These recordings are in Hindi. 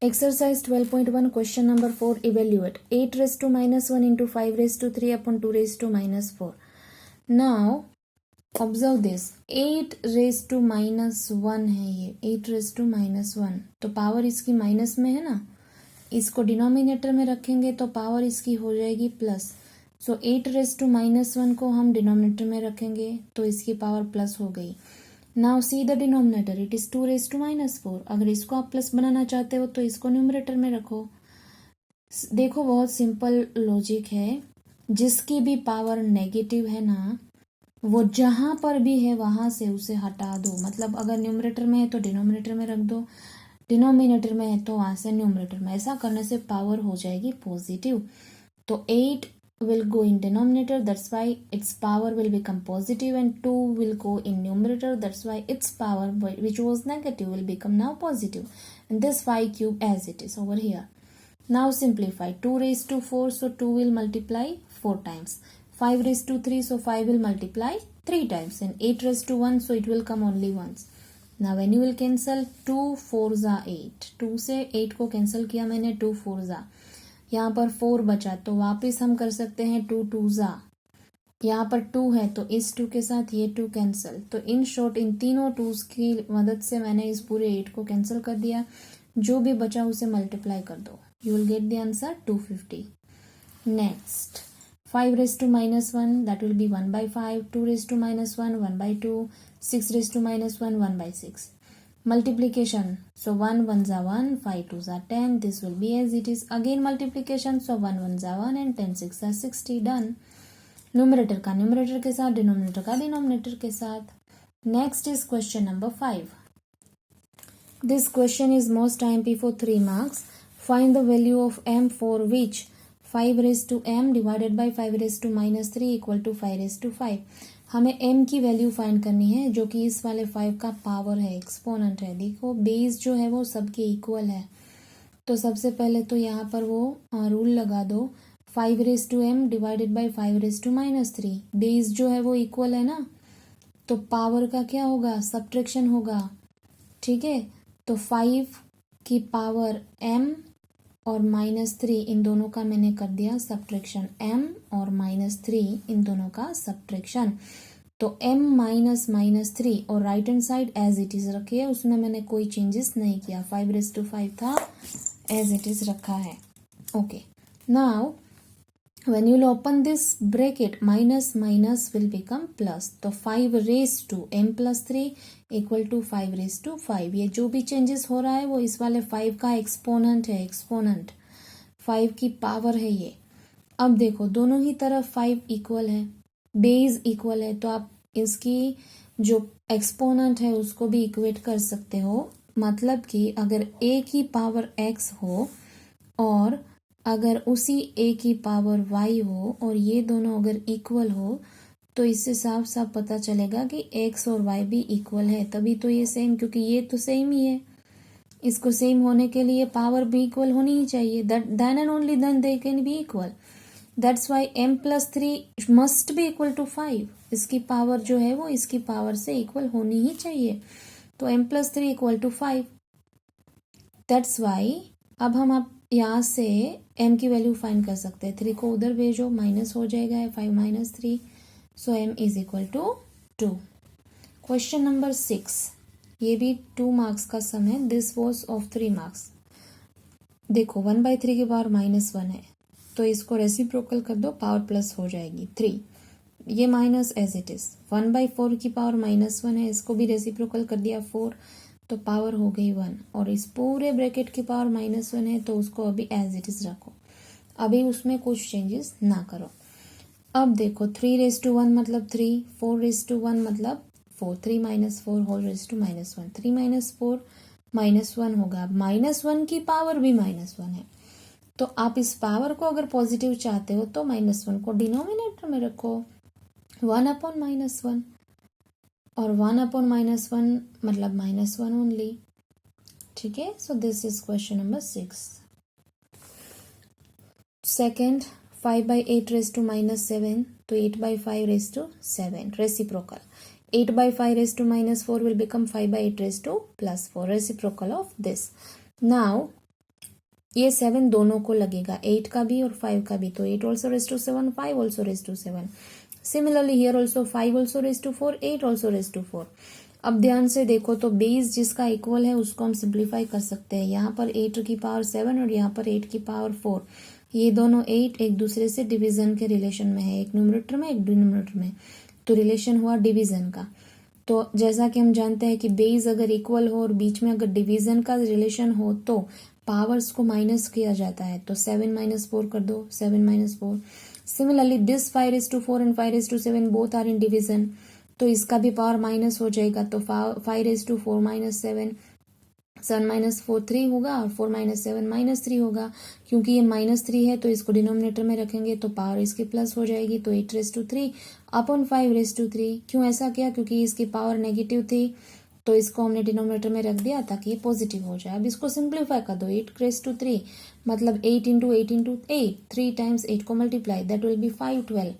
Exercise 12.1 question number 4 evaluate 8 raised to minus 1 into 5 raised to 3 upon 2 raised to minus 4. Now observe this 8 raised to minus 1 है ये 8 raised to minus 1 तो पावर इसकी माइनस में है ना, इसको डिनोमिनेटर में रखेंगे तो पावर इसकी हो जाएगी plus. So 8 raised to minus 1 को हम डिनोमिनेटर में रखेंगे तो इसकी पावर प्लस हो गई. Now see the denominator it is 2 raised to minus 4. अगर इसको आप प्लस बनाना चाहते हो तो इसको न्यूमरेटर में रखो. देखो बहुत सिंपल लॉजिक है, जिसकी भी पावर नेगेटिव है ना वो जहां पर भी है वहां से उसे हटा दो. मतलब अगर न्यूमरेटर में है तो डिनोमिनेटर में रख दो, डिनोमिनेटर में है तो वहां से न्यूमरेटर में. ऐसा करने से पावर हो जाएगी पॉजिटिव. तो 8 will go in denominator, that's why its power will become positive, and 2 will go in numerator, that's why its power which was negative will become now positive, and this 5 cube as it is over here. Now simplify 2 raised to 4, so 2 will multiply 4 times. 5 raised to 3, so 5 will multiply 3 times, and 8 raised to 1, so it will come only once. Now when you will cancel 2 4s are 8, 2 से 8 को cancel किया मैंने, 2 4s are, यहाँ पर 4 बचा तो वापस हम कर सकते हैं 2 2s are. यहाँ पर 2 है तो इस 2 के साथ ये 2 कैंसिल. तो इन शॉर्ट इन तीनों 2s की मदद से मैंने इस पूरे 8 को कैंसिल कर दिया. जो भी बचा उसे मल्टीप्लाई कर दो, you will get the answer 250. Next 5 raised to minus 1 that will be 1 by 5, 2 raised to minus 1 1 by 2, 6 raised to minus 1 1 by 6. Multiplication, so 1 1s are 1, 5 2s are 10, this will be as it is. Again multiplication, so 1 1s are 1 and 10 6 are 60, done. Numerator का numerator के साथ, denominator का denominator के साथ. Next is question number 5. This question is most IMP for 3 marks. Find the value of m for which 5 raised to m divided by 5 raised to minus 3 equal to 5 raised to 5. हमें m की वैल्यू फाइंड करनी है जो कि इस वाले 5 का पावर है, एक्सपोनेंट है. देखो बेस जो है वो सबके इक्वल है, तो सबसे पहले तो यहाँ पर वो रूल लगा दो 5 raise to m divided by 5 raise to minus 3. Base जो है वो इक्वल है ना, तो पावर का क्या होगा, सब्ट्रैक्शन होगा. ठीक है, तो 5 की पावर m और माइनस 3 इन दोनों का मैंने कर दिया सब्ट्रैक्शन. m और माइनस 3 इन दोनों का सब्ट्रैक्शन. तो m माइनस माइनस 3 और right hand side as it is रखी है, उसमें मैंने कोई चेंजेस नहीं किया. 5 रेज टू 5 था, एज इट इज रखा है. Okay, now when you will open this bracket minus minus will become plus. तो 5 raised to m plus 3 equal to 5 raised to 5. ये जो भी चेंजेस हो रहा है वो इस वाले 5 का एक्सपोनेंट है, एक्सपोनेंट 5 की पावर है ये. अब देखो दोनों ही तरफ 5 इक्वल है, बेस इक्वल है, तो आप इसकी जो एक्सपोनेंट है उसको भी इक्वेट कर सकते हो. मतलब कि अगर a की पावर x हो और अगर उसी a की पावर y हो और ये दोनों अगर इक्वल हो, तो इससे साफ साफ पता चलेगा कि x और y भी इक्वल है. तभी तो ये सेम, क्योंकि ये तो सेम ही है. इसको सेम होने के लिए पावर भी इक्वल होनी ही चाहिए. Then and only then they can be equal. That's why m plus 3 must be equal to 5. इसकी पावर जो है वो इसकी पावर से इक्वल होनी ही चाहिए. तो m plus 3 equal to 5. That's why अब हम आप यहाँ से m की वैल्यू फाइंड कर सकते हैं. 3 को उधर भेजो, माइनस हो जाएगा 5 minus 3. So m is equal to 2. Question number 6, ये भी 2 मार्क्स का सम है. This was of 3 marks. देखो 1/3 की पावर माइनस 1 है, तो इसको रेसिप्रोकल कर दो, पावर प्लस हो जाएगी 3. ये माइनस एज इट इज. 1/4 की पावर माइनस 1 है, इसको भी रेसिप्रोकल कर दिया 4, तो पावर हो गई 1. और इस पूरे ब्रैकेट की पावर माइनस 1 है, तो उसको अभी एज इट इज रखो, अभी उसमें कुछ चेंजेस ना करो. अब देखो 3 रेज टू 1 मतलब 3, 4 रेज टू 1 मतलब 4, 3 minus 4 whole raise to minus 1. 3 minus 4 minus 1 होगा. माइनस 1 की पावर भी माइनस 1 है, तो आप इस पावर को अगर पॉजिटिव चाहते हो तो माइनस 1 को डिनोमिनेटर में रखो. 1 अपॉन माइनस 1 और 1 अपॉन माइनस 1 मतलब माइनस 1 ओनली. ठीक है, so this is question number 6. Second 5/8 raise to minus 7, तो 8/5 raise to 7 reciprocal. 8/5 raise to minus 4 will become 5/8 raise to plus 4 reciprocal of this. Now ये 7 दोनों को लगेगा, 8 का भी और 5 का भी, तो 8 also raise to 7, 5 also raise to 7. Similarly here also 5 also raise to 4, 8 also raise to 4. अब ध्यान से देखो तो बेस जिसका इक्वल है उसको हम सिंप्लीफाई कर सकते हैं. यहाँ पर 8 की पावर 7 और यहाँ पर 8 की पावर 4. ये दोनों 8 एक दूसरे से डिवीजन के रिलेशन में है, एक न्यूमरेटर में एक डिनोमिनेटर में, तो रिलेशन हुआ डिवीजन का. तो जैसा कि हम जानते हैं कि बेस अगर इक्वल हो और बीच में अगर डिवीजन का रिलेशन हो तो पावर्स को माइनस किया जाता है. तो 7 माइनस 4 कर दो, 7 minus 4. Similarly this 5 and 5 both are in division, तो इसका भी पावर माइनस हो जाएगा. तो 5 माइनस 7 माइनस 4 3 होगा और 4 माइनस 7 माइनस 3 होगा. क्योंकि ये -3 है तो इसको डिनोमिनेटर में रखेंगे तो पावर इसकी प्लस हो जाएगी. तो 8 3 अपॉन 5 3. क्यों ऐसा किया? क्योंकि इसकी पावर नेगेटिव थी तो इसको हमने डिनोमिनेटर में रख दिया ताकि ये पॉजिटिव हो जाए. अब इसको सिंप्लीफाई कर दो. 8 3 मतलब 8 इंटू 8 इंटू 8, 3 टाइम्स 8 को multiply, that will be 512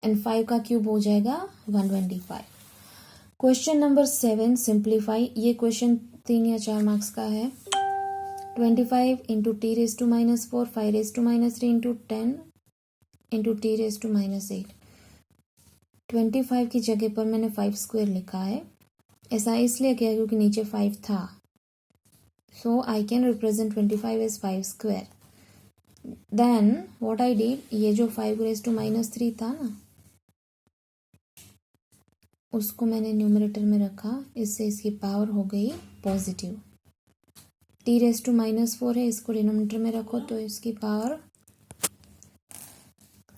and 5 का क्यूब हो जाएगा 125. Question number 7 simplify. ये क्वेश्चन 3 या 4 मार्क्स का है. 25 into T raise to -4, 5 raise to -3 into 10 into T raise to -8. 25 की जगह पर मैंने 5 स्क्वायर लिखा है. ऐसा इसलिए किया क्योंकि नीचे 5 था. So I can represent 25 as 5 square. Then what I did, ये जो 5 रेज टू -3 था ना, उसको मैंने न्यूमरेटर में रखा, इससे इसकी पावर हो गई पॉजिटिव. टी रेज टू -4 है, इसको डिनोमिनेटर में रखो तो इसकी power,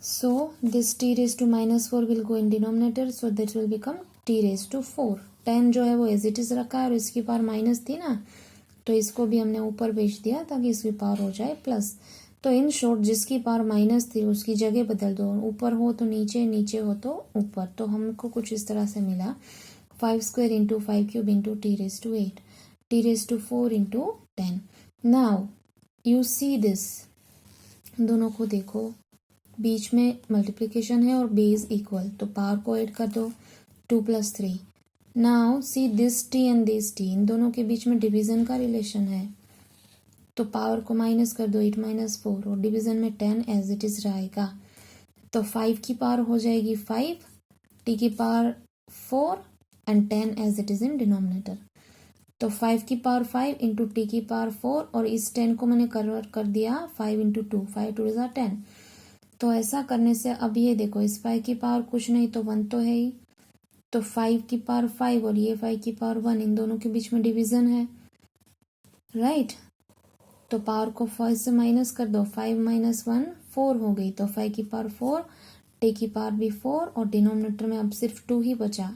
so this T raise to -4 will go in denominator, so that will become T raise to 4. 10 जो है वो एज इट इज रखा है और इसकी पावर माइनस थी ना, तो इसको भी हमने ऊपर भेज दिया ताकि इसकी पावर हो जाए प्लस. तो इन शॉर्ट जिसकी पावर माइनस थी उसकी जगह बदल दो, ऊपर हो तो नीचे, नीचे हो तो ऊपर. तो हमको कुछ इस तरह से मिला 5 square into 5 cube into T raise to 8, T raise to 4 into 10. Now you see this, दोनों को देखो, बीच में मल्टीप्लिकेशन है और बेस इक्वल, तो पावर को ऐड कर दो, 2 + 3. Now see this T and this T, इन दोनों के बीच में डिवीजन का रिलेशन है, तो पावर को माइनस कर दो, 8 - 4, और डिवीजन में 10 एज इट इज रहेगा. तो 5 की पावर हो जाएगी 5, टी की power 4 and 10 as it is in denominator. तो 5 की पावर 5 इंटू टी की पावर 4, और इस 10 को मैंने कन्वर्ट कर दिया 5 इंटू 2, 5 2 = 10. तो ऐसा करने से अब ये देखो, इस 5 की पावर कुछ नहीं तो 1 तो है ही, तो 5 की पावर 5 और ये 5 की पावर 1, इन दोनों के बीच में डिवीजन है, राइट. तो पावर को 5 से माइनस कर दो, 5 - 1 4 हो गई, तो 5 की पावर 4, टी की पावर भी 4, और डिनोमिनेटर में अब सिर्फ 2 ही बचा.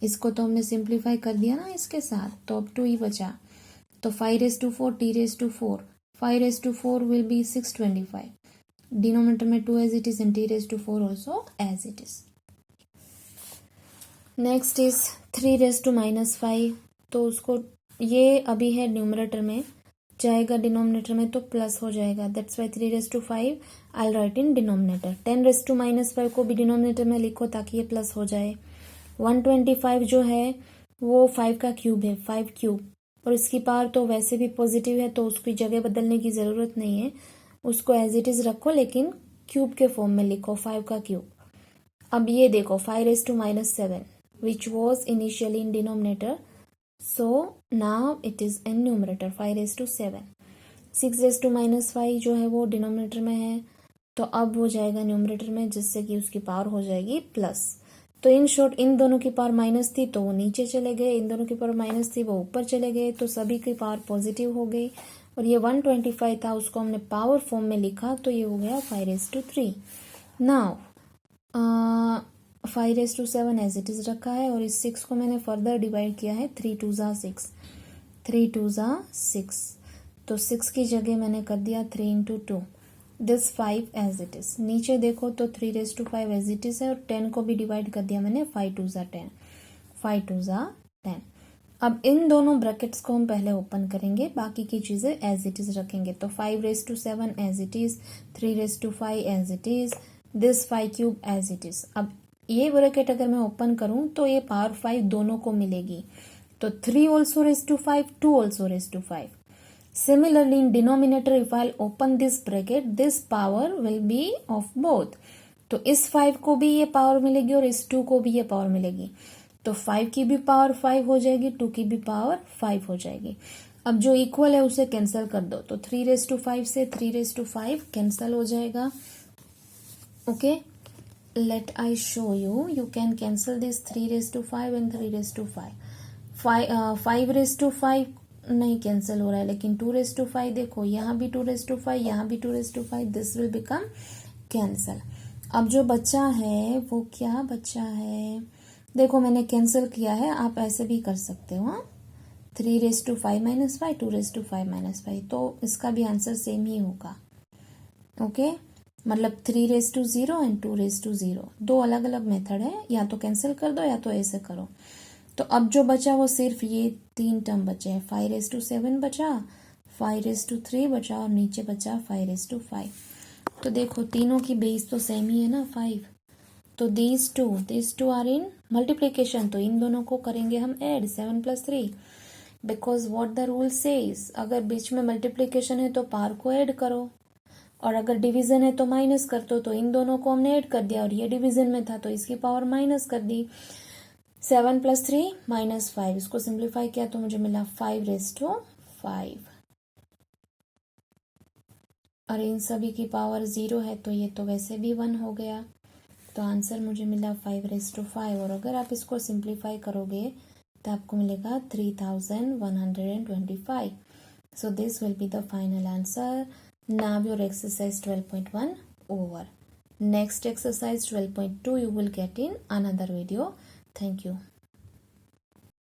इसको तो हमने सिंप्लीफाई कर दिया ना इसके साथ, तो अब 2 ही बचा. तो 5 raise to 4, T raise to 4, 5 raise to 4 will be 625. Denominator में 2 as it is and T raise to 4 also as it is. Next is 3 raise to -5. तो उसको, ये अभी है न्यूमरेटर में, जाएगा डिनोमिनेटर में तो प्लस हो जाएगा. That's why 3 raise to 5 I write in denominator. 10 raise to -5 को भी डिनोमिनेटर में लिखो ताकि ये प्लस हो जाए. 125 जो है वो 5 का क्यूब है, 5 क्यूब, और इसकी पावर तो वैसे भी पॉजिटिव है तो उसकी जगह बदलने की ज़रूरत नहीं है, उसको एज इट इज़ रखो, लेकिन क्यूब के फॉर्म में लिखो 5 का क्यूब. अब ये देखो 5 raise to -7 which was initially in denominator, so now it is in numerator 5 raised to 7. 6 raised to -5 जो है वो डिनोमिनेटर में है, तो अब वो जाएगा न्यूमरेटर में, जिससे कि उसकी पावर हो जाएगी प्लस. तो इन शॉर्ट इन दोनों की पावर माइनस थी तो वो नीचे चले गए, इन दोनों की पावर माइनस थी वो ऊपर चले गए, तो सभी की पावर पॉजिटिव हो गई. और ये 125 था, उसको हमने पावर फॉर्म में लिखा, तो ये हो गया 5 raised to 3. Now 5 raised to 7 as it is रखा है, और इस 6 को मैंने फर्दर डिवाइड किया है, 3 2 = 6, 3 2 = 6. तो 6 की जगह मैंने कर दिया 3 into 2, this 5 as it is. नीचे देखो तो 3 raised to 5 as it is है, और 10 को भी डिवाइड कर दिया मैंने, 5 2 = 10, 5 2 = 10. अब इन दोनों ब्रैकेट्स को हम पहले ओपन करेंगे, बाकी की चीजें एज इट इज रखेंगे. तो 5 raised to 7 as it is, 3 raised to 5 as it is, this 5 cube as it is. अब ये ब्रैकेट अगर मैं ओपन करूं तो ये पावर 5 दोनों को मिलेगी, तो 3 also raise to 5, 2 also raise to 5. Similarly, in denominator, if I'll open this bracket, this power will be of both. तो इस 5 को भी ये पावर मिलेगी और इस 2 को भी ये पावर मिलेगी, तो 5 की भी पावर 5 हो जाएगी, 2 की भी पावर 5 हो जाएगी. अब जो इक्वल है उसे कैंसिल कर दो, तो 3⁵ से 3⁵ कैंसिल हो जाएगा. Okay, let I show you. You can cancel this 3⁵ and 3⁵. 5⁵ नहीं कैंसिल हो रहा है, लेकिन 2⁵ देखो, यहाँ भी 2⁵, यहाँ भी 2⁵, दिस विल बिकम कैंसिल. अब जो बच्चा है वो क्या बच्चा है, देखो मैंने कैंसिल किया है, आप ऐसे भी कर सकते हो. 3⁵ - 5, 2⁵ - 5, तो इसका भी आंसर सेम ही होगा. ओके, मतलब 3⁵0 एंड 2⁵0, दो अलग अलग मेथड है, या तो कैंसिल कर दो या तो ऐसे करो. तो अब जो बचा वो सिर्फ ये 3 टर्म बचे हैं. 5�7 बचा, 5�3 बचा और नीचे बचा 5⁵. तो देखो तीनों की बेस तो सेम ही है ना, 5. तो these two are in multiplication, तो इन दोनों को करेंगे हम add, 7 + 3, because what the rule says, अगर बीच में मल्टीप्लीकेशन है तो पावर को ऐड करो, और अगर डिवीजन है तो माइनस कर दो. तो इन दोनों को हमने ऐड कर दिया और ये डिवीजन में था तो इसकी पावर माइनस कर दी. 7 + 3 - 5, इसको सिंप्लीफाई किया तो मुझे मिला 5⁵5, और इन सभी की पावर 0 है तो ये तो वैसे भी 1 हो गया. तो आंसर मुझे मिला 5⁵5, और अगर आप इसको सिंप्लीफाई करोगे तो आपको मिलेगा 3125. So this will be the final answer. Now your exercise 12.1 over. Next exercise 12.2 you will get in another video. Thank you.